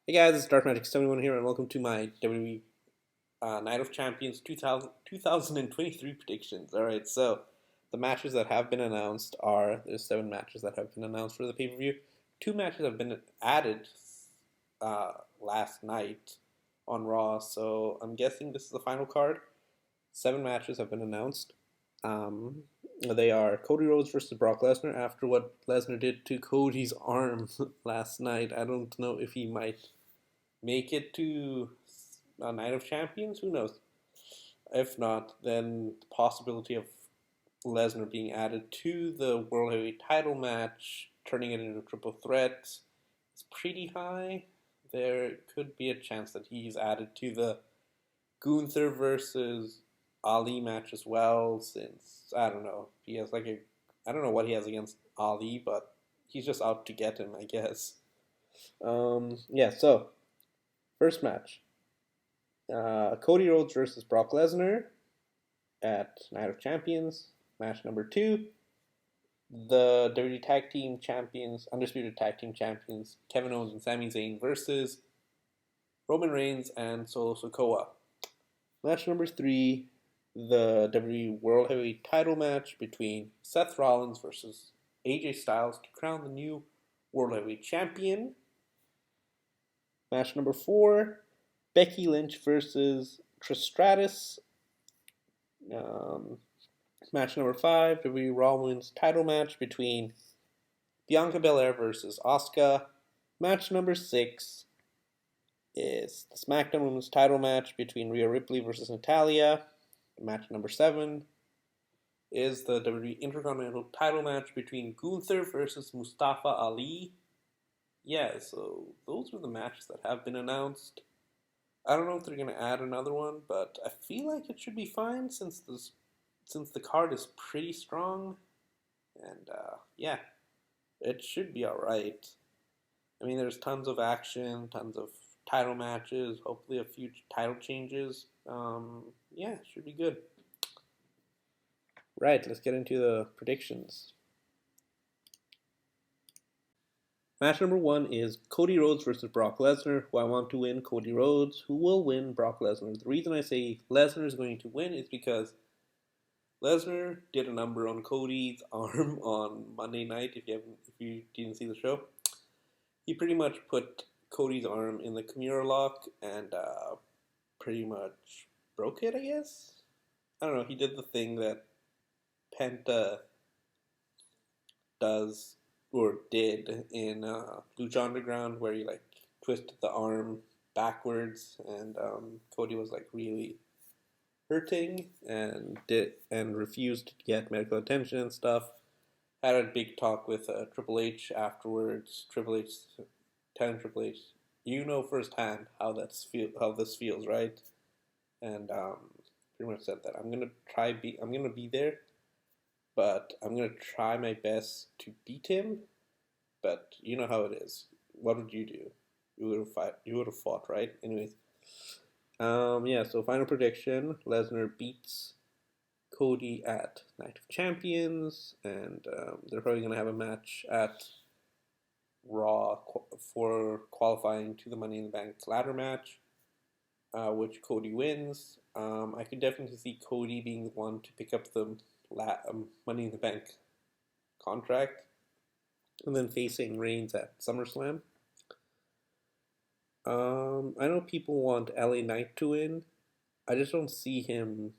Hey guys, it's Dark Magic 71 here, and welcome to my WWE Night of Champions 2023 predictions. Alright, so the matches that have been announced are there's 7 matches that have been announced for the pay per view. 2 matches have been added uh, last night on Raw, so I'm guessing this is the final card. 7 matches have been announced. Um, they are Cody Rhodes versus Brock Lesnar after what Lesnar did to Cody's arm last night. I don't know if he might make it to a Night of Champions. Who knows? If not, then the possibility of Lesnar being added to the World Heavyweight title match, turning it into a triple threat, is pretty high. There could be a chance that he's added to the Gunther versus Ali match as well, since I don't know. He has I don't know what he has against Ali, but he's just out to get him, I guess. Yeah, so first match, Cody Rhodes versus Brock Lesnar at Night of Champions. Match number 2, the WWE Tag Team Champions, Undisputed Tag Team Champions, Kevin Owens and Sami Zayn versus Roman Reigns and Solo Sikoa. Match number 3, the WWE World Heavyweight title match between Seth Rollins versus AJ Styles to crown the new World Heavyweight Champion. Match number 4, Becky Lynch versus Trish Stratus. Match number 5, WWE Raw Women's title match between Bianca Belair versus Asuka. Match number 6 is the SmackDown Women's title match between Rhea Ripley versus Natalya. Match number 7 is the WWE Intercontinental title match between Gunther versus Mustafa Ali. Yeah, so those are the matches that have been announced. I don't know if they're going to add another one, but I feel like it should be fine since the card is pretty strong. And yeah, it should be alright. I mean, there's tons of action, tons of title matches, hopefully a few title changes. Yeah, it should be good. Right, let's get into the predictions. Match number 1 is Cody Rhodes versus Brock Lesnar, who I want to win Cody Rhodes, who will win Brock Lesnar. The reason I say Lesnar is going to win is because Lesnar did a number on Cody's arm on Monday night. If you didn't see the show, he pretty much put Cody's arm in the Kimura lock and pretty much broke it, I guess. I don't know. He did the thing that Penta does or did in Lucha Underground, where he twisted the arm backwards, and Cody was really hurting and refused to get medical attention and stuff. Had a big talk with Triple H afterwards. Triple H telling Triple H, you know firsthand how this feels, right? And pretty much said that I'm gonna be there, but I'm gonna try my best to beat him. But you know how it is. What would you do? You would have fought, right? Anyways, yeah. So final prediction: Lesnar beats Cody at Night of Champions, and they're probably gonna have a match at Raw for qualifying to the Money in the Bank ladder match, which Cody wins. I could definitely see Cody being the one to pick up the Money in the Bank contract, and then facing Reigns at SummerSlam. I know people want LA Knight to win. I just don't see him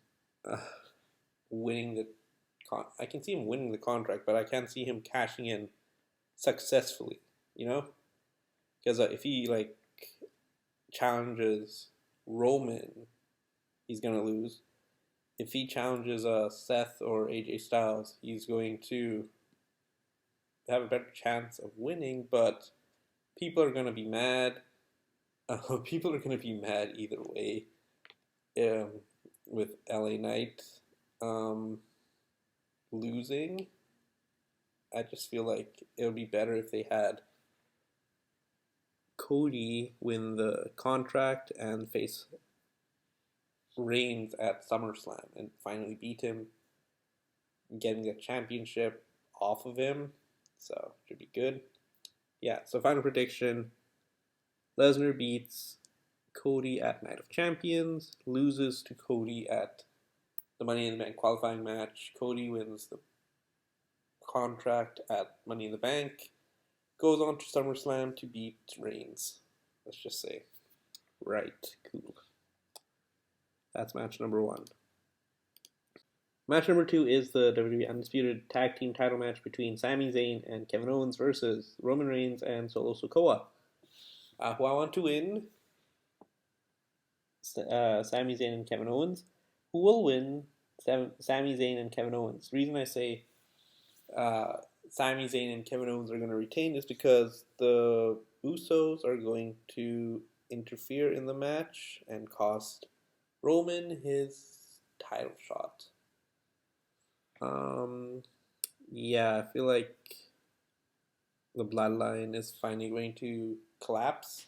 winning the. I can see him winning the contract, but I can't see him cashing in successfully. You know, because if he challenges Roman, he's gonna lose. If he challenges Seth or AJ Styles, he's going to have a better chance of winning, but people are going to be mad. People are going to be mad either way with LA Knight losing. I just feel like it would be better if they had Cody win the contract and face Reigns at SummerSlam and finally beat him, getting the championship off of him. So, should be good. Yeah, so final prediction, Lesnar beats Cody at Night of Champions, loses to Cody at the Money in the Bank qualifying match. Cody wins the contract at Money in the Bank, goes on to SummerSlam to beat Reigns. Let's just say. Right, cool. That's match number 1. Match number 2 is the WWE Undisputed Tag Team title match between Sami Zayn and Kevin Owens versus Roman Reigns and Solo Sikoa. Who I want to win? Sami Zayn and Kevin Owens. Who will win? Sami Zayn and Kevin Owens. The reason I say Sami Zayn and Kevin Owens are going to retain is because the Usos are going to interfere in the match and cost Roman his title shot. Yeah, I feel like the bloodline is finally going to collapse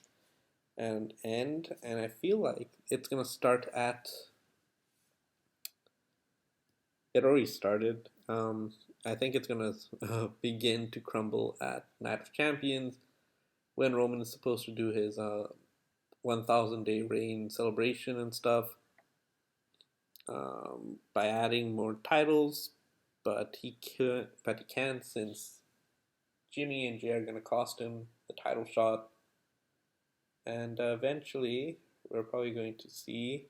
and end, and I feel like it's gonna start at. It already started. I think it's gonna begin to crumble at Night of Champions when Roman is supposed to do his 1,000-day reign celebration and stuff. By adding more titles, but he can't since Jimmy and Jay are gonna cost him the title shot, and eventually we're probably going to see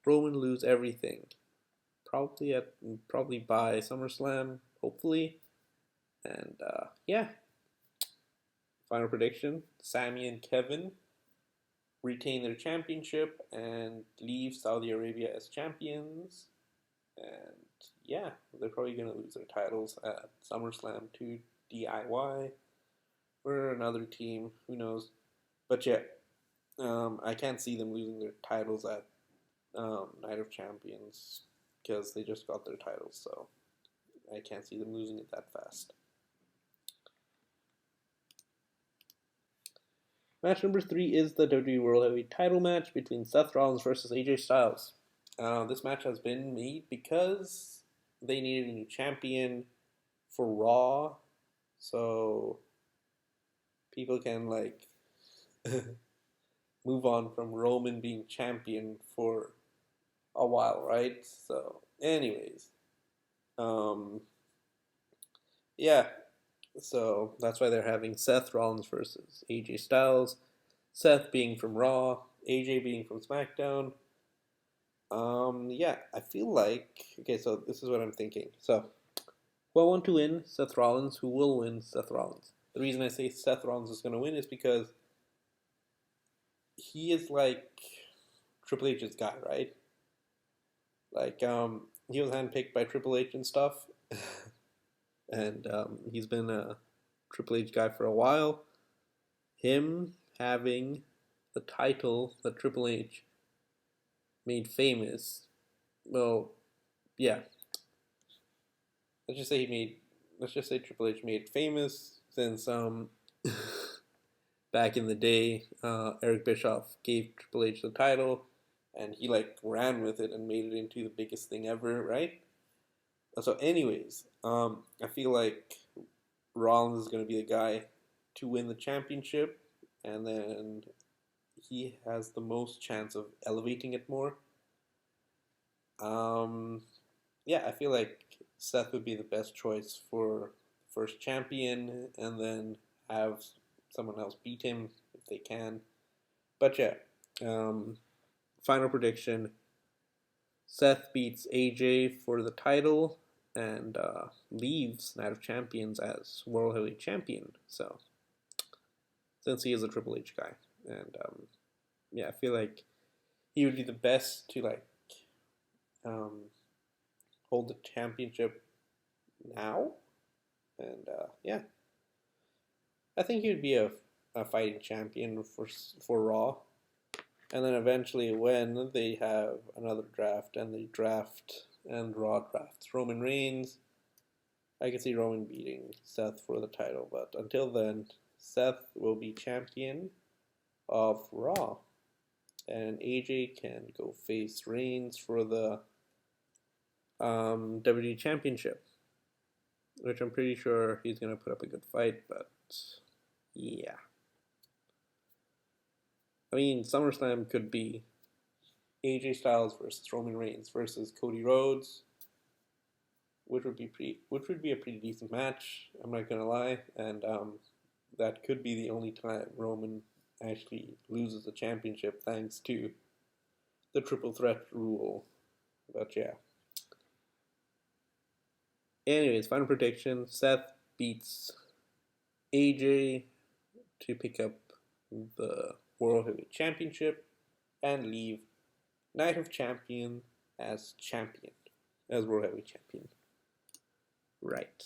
Roman lose everything, probably by SummerSlam, hopefully, and yeah. Final prediction: Sami and Kevin retain their championship and leave Saudi Arabia as champions. And yeah, they're probably going to lose their titles at SummerSlam to DIY or another team. Who knows? But yeah, I can't see them losing their titles at Night of Champions because they just got their titles. So I can't see them losing it that fast. Match number 3 is the WWE World Heavyweight title match between Seth Rollins versus AJ Styles. This match has been made because they needed a new champion for Raw, so people can move on from Roman being champion for a while, right? So, anyways, yeah. So that's why they're having Seth Rollins versus AJ Styles. Seth being from Raw, AJ being from SmackDown. Yeah, I feel like so this is what I'm thinking. So, who I want to win? Seth Rollins. Who will win? Seth Rollins. The reason I say Seth Rollins is going to win is because he is like Triple H's guy, right? He was handpicked by Triple H and stuff. And he's been a Triple H guy for a while. Him having the title that Triple H made famous. Well, yeah. Let's just say Triple H made famous since back in the day, Eric Bischoff gave Triple H the title, and he ran with it and made it into the biggest thing ever, right? So, anyways, I feel like Rollins is going to be the guy to win the championship, and then he has the most chance of elevating it more. Yeah, I feel like Seth would be the best choice for first champion, and then have someone else beat him if they can. But yeah, final prediction: Seth beats AJ for the title and leaves Night of Champions as World Heavyweight Champion. So, since he is a Triple H guy, and yeah, I feel like he would be the best to hold the championship now, and yeah, I think he would be a fighting champion for Raw. And then eventually, when they have another draft and they draft and Raw drafts Roman Reigns, I can see Roman beating Seth for the title. But until then, Seth will be champion of Raw. And AJ can go face Reigns for the WWE Championship, which I'm pretty sure he's going to put up a good fight. But yeah. I mean, SummerSlam could be AJ Styles versus Roman Reigns versus Cody Rhodes, which would be a pretty decent match. I'm not gonna lie, and that could be the only time Roman actually loses the championship thanks to the triple threat rule. But yeah. Anyways, final prediction: Seth beats AJ to pick up the World Heavyweight Championship and leave Night of Champions as champion, as World Heavyweight Champion. Right.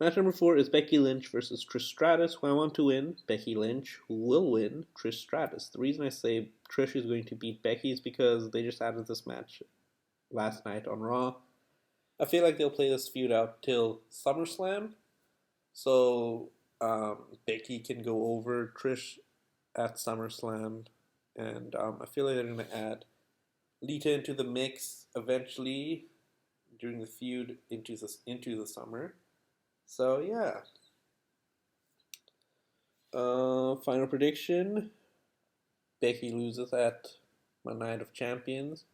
Match number 4 is Becky Lynch versus Trish Stratus, who I want to win. Becky Lynch, who will win Trish Stratus. The reason I say Trish is going to beat Becky is because they just added this match last night on Raw. I feel like they'll play this feud out till SummerSlam, so Becky can go over Trish at SummerSlam, and I feel like they're going to add Lita into the mix eventually during the feud into the summer. So yeah. Final prediction: Becky loses at my Night of Champions,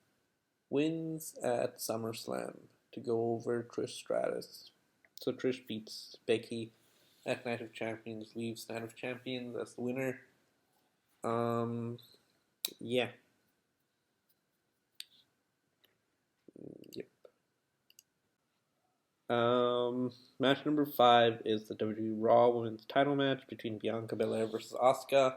wins at SummerSlam to go over Trish Stratus. So Trish beats Becky at Night of Champions, leaves Night of Champions as the winner. Yeah. Yep. Match number 5 is the WWE Raw Women's Title match between Bianca Belair versus Asuka.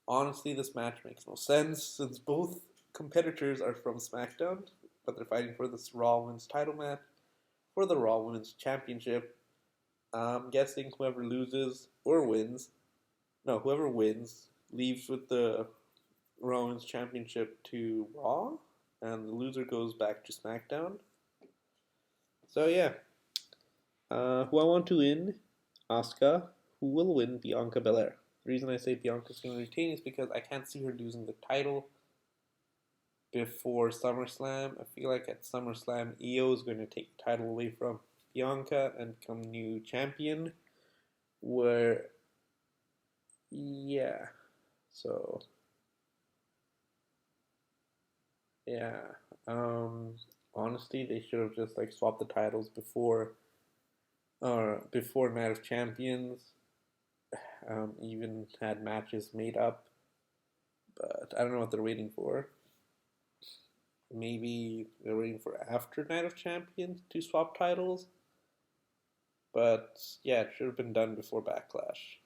Honestly, this match makes no sense since both competitors are from SmackDown, but they're fighting for this Raw Women's Title match for the Raw Women's Championship. I'm guessing whoever loses or wins, whoever wins leaves with the Raw Women's Championship to Raw, and the loser goes back to SmackDown. So yeah. Who I want to win, Asuka. Who will win, Bianca Belair. The reason I say Bianca's going to retain is because I can't see her losing the title before SummerSlam. I feel like at SummerSlam, Io is going to take the title away from Bianca and become new champion. Yeah. So, yeah. Honestly, they should have just swapped the titles before Night of Champions. Even had matches made up, but I don't know what they're waiting for. Maybe they're waiting for after Night of Champions to swap titles. But yeah, it should have been done before Backlash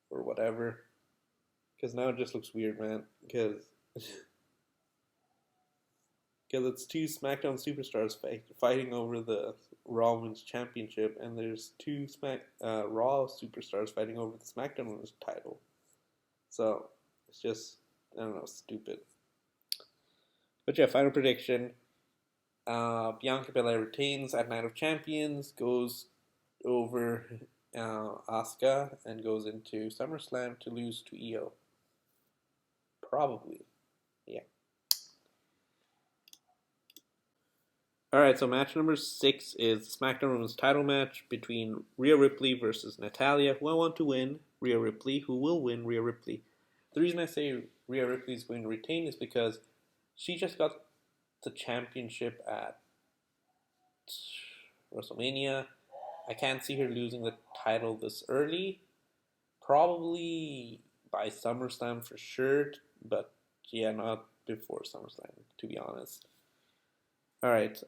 or whatever. Because now it just looks weird, man. Because it's two SmackDown superstars fighting over the Raw Women's Championship, and there's two Raw superstars fighting over the SmackDown Women's title. So it's just, I don't know, stupid. But yeah, final prediction: Bianca Belair retains at Night of Champions, goes over Asuka, and goes into SummerSlam to lose to Io. Probably, yeah. Alright, so match number 6 is the SmackDown Women's title match between Rhea Ripley versus Natalya, who I want to win, Rhea Ripley, who will win Rhea Ripley. The reason I say Rhea Ripley is going to retain is because she just got the championship at WrestleMania. I can't see her losing the title this early. Probably by SummerSlam for sure, but yeah, not before SummerSlam, to be honest. Alright,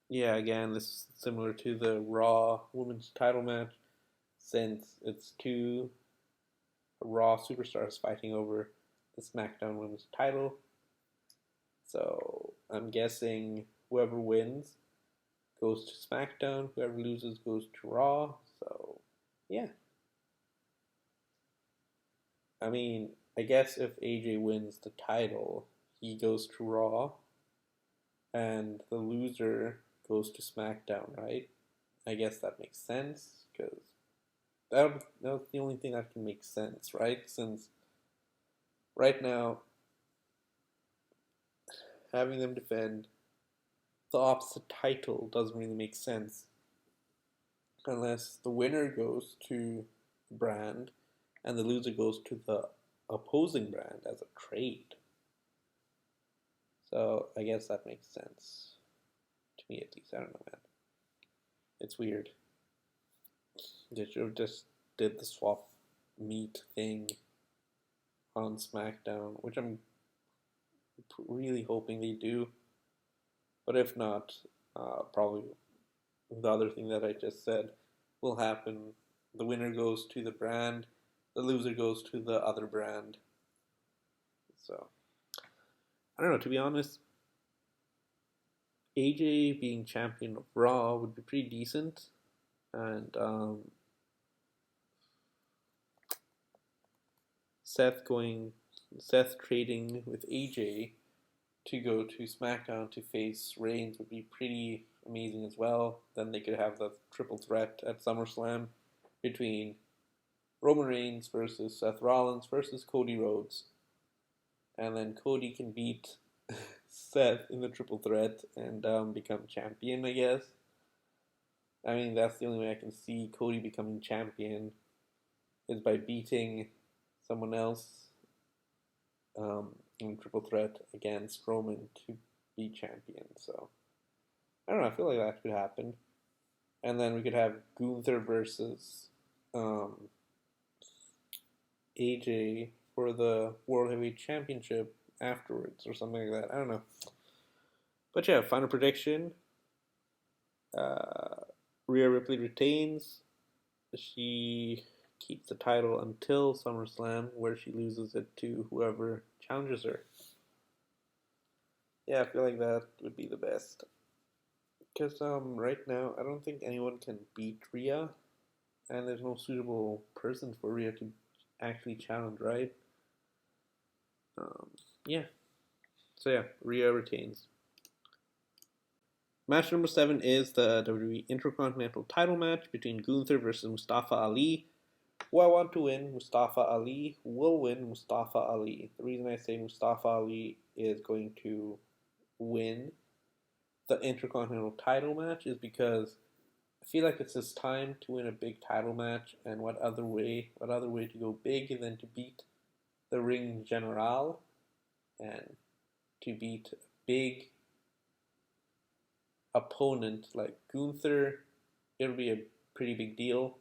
yeah, again, this is similar to the Raw Women's title match, since it's two Raw superstars fighting over the SmackDown Women's title. So, I'm guessing whoever wins goes to SmackDown, whoever loses goes to Raw, so, yeah. I mean, I guess if AJ wins the title, he goes to Raw, and the loser goes to SmackDown, right? I guess that makes sense, because that's the only thing that can make sense, right? Since right now, having them defend the opposite title doesn't really make sense unless the winner goes to the brand and the loser goes to the opposing brand as a trade. So I guess that makes sense to me, at least. I don't know, man. It's weird. They should have just did the swap meet thing on SmackDown, which I'm really hoping they do. But if not, probably the other thing that I just said will happen. The winner goes to the brand, the loser goes to the other brand. So, I don't know, to be honest, AJ being champion of Raw would be pretty decent. And Seth trading with AJ to go to SmackDown to face Reigns would be pretty amazing as well. Then they could have the triple threat at SummerSlam between Roman Reigns versus Seth Rollins versus Cody Rhodes. And then Cody can beat Seth in the triple threat and become champion, I guess. I mean, that's the only way I can see Cody becoming champion is by beating someone else in triple threat against Roman to be champion. So, I don't know, I feel like that could happen. And then we could have Gunther versus AJ for the World Heavyweight Championship afterwards or something like that. I don't know. But yeah, final prediction. Rhea Ripley retains. She keeps the title until SummerSlam, where she loses it to whoever challenges her. Yeah, I feel like that would be the best. Because right now, I don't think anyone can beat Rhea, and there's no suitable person for Rhea to actually challenge, right? Yeah. So yeah, Rhea retains. Match number 7 is the WWE Intercontinental title match between Gunther versus Mustafa Ali. Who I want to win, Mustafa Ali. Who will win, Mustafa Ali. The reason I say Mustafa Ali is going to win the Intercontinental title match is because I feel like it's his time to win a big title match, and what other way to go big than to beat the Ring General and to beat a big opponent like Gunther. It'll be a pretty big deal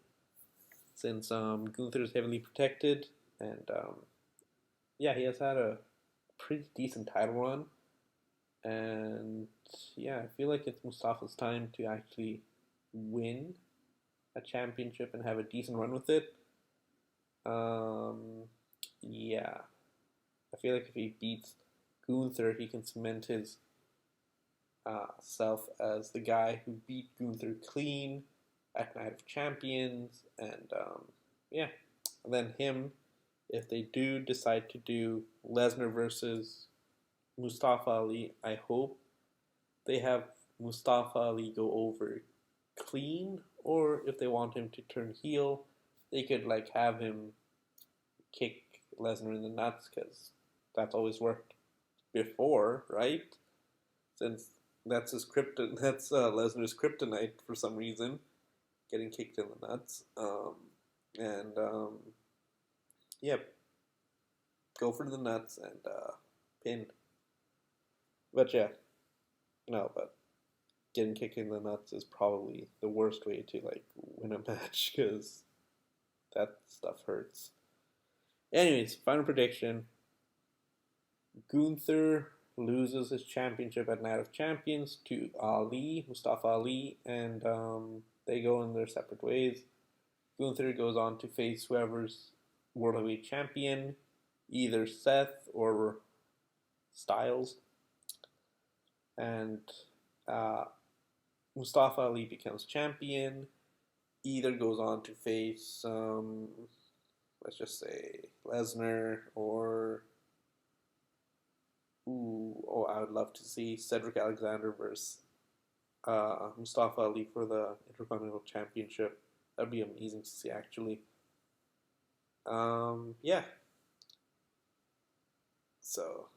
since Gunther is heavily protected, and yeah, he has had a pretty decent title run, and yeah, I feel like it's Mustafa's time to actually win a championship and have a decent run with it. Yeah, I feel like if he beats Gunther, he can cement his self as the guy who beat Gunther clean at Night of Champions, and yeah, and then him, if they do decide to do Lesnar versus Mustafa Ali, I hope they have Mustafa Ali go over clean, or if they want him to turn heel, they could like have him kick Lesnar in the nuts, because that's always worked before, right? Since that's his that's Lesnar's kryptonite for some reason, getting kicked in the nuts. And yeah, go for the nuts and pin. But yeah, no, but getting kicked in the nuts is probably the worst way to like win a match, because that stuff hurts. Anyways, final prediction. Gunther loses his championship at Night of Champions to Ali, Mustafa Ali, and they go in their separate ways. Gunther goes on to face whoever's World Heavyweight Champion, either Seth or Styles, and Mustafa Ali becomes champion, either goes on to face, let's just say, Lesnar, or I would love to see Cedric Alexander versus Mustafa Ali for the Intercontinental Championship. That'd be amazing to see, actually. Yeah. So,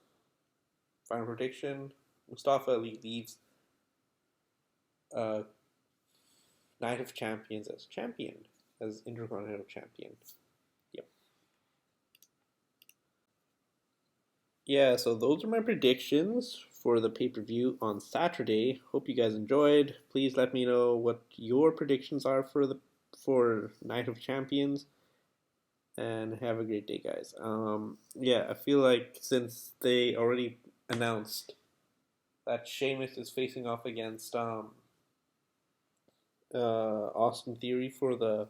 final prediction: Mustafa Ali leaves Night of Champions as champion, as Intercontinental Champion. Yep. Yeah, so those are my predictions for the pay-per-view on Saturday. Hope you guys enjoyed. Please let me know what your predictions are for Night of Champions, and have a great day, guys. Yeah, I feel like since they already announced that Sheamus is facing off against Austin Theory for the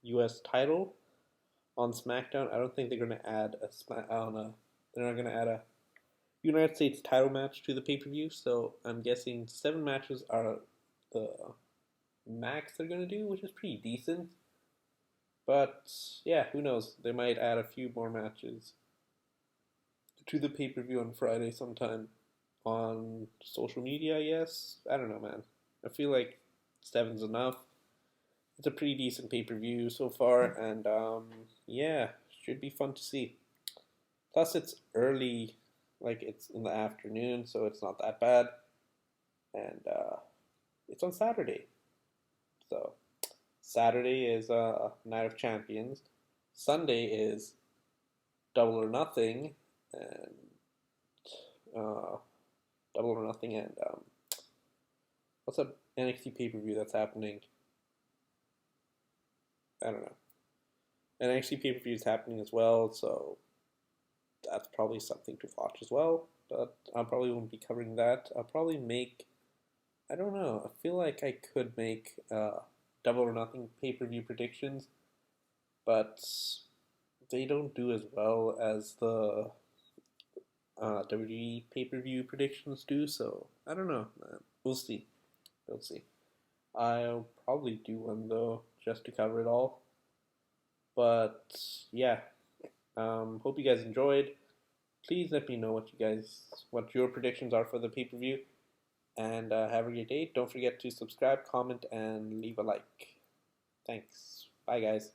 U.S. title on SmackDown, I don't think they're gonna add a Smack on a. They're not gonna add a United States title match to the pay per view. So I'm guessing 7 matches are the max they're gonna do, which is pretty decent. But yeah, who knows? They might add a few more matches to the pay per view on Friday sometime on social media. Yes, I don't know, man. I feel like 7's enough. It's a pretty decent pay per view so far, and yeah, should be fun to see. Plus, it's early, like it's in the afternoon, so it's not that bad, and it's on Saturday. So Saturday is Night of Champions. Sunday is Double or Nothing, and uh, Double or Nothing, and what's a NXT pay per view that's happening? I don't know. NXT pay per view is happening as well, so that's probably something to watch as well. But I probably won't be covering that. I'll probably make. I don't know. I feel like I could make Double or Nothing pay per view predictions, but they don't do as well as the WWE pay per view predictions do. So I don't know. We'll see. We'll see. I'll probably do one though, just to cover it all. But yeah, hope you guys enjoyed. Please let me know what your predictions are for the pay per view, and have a great day. Don't forget to subscribe, comment, and leave a like. Thanks. Bye, guys.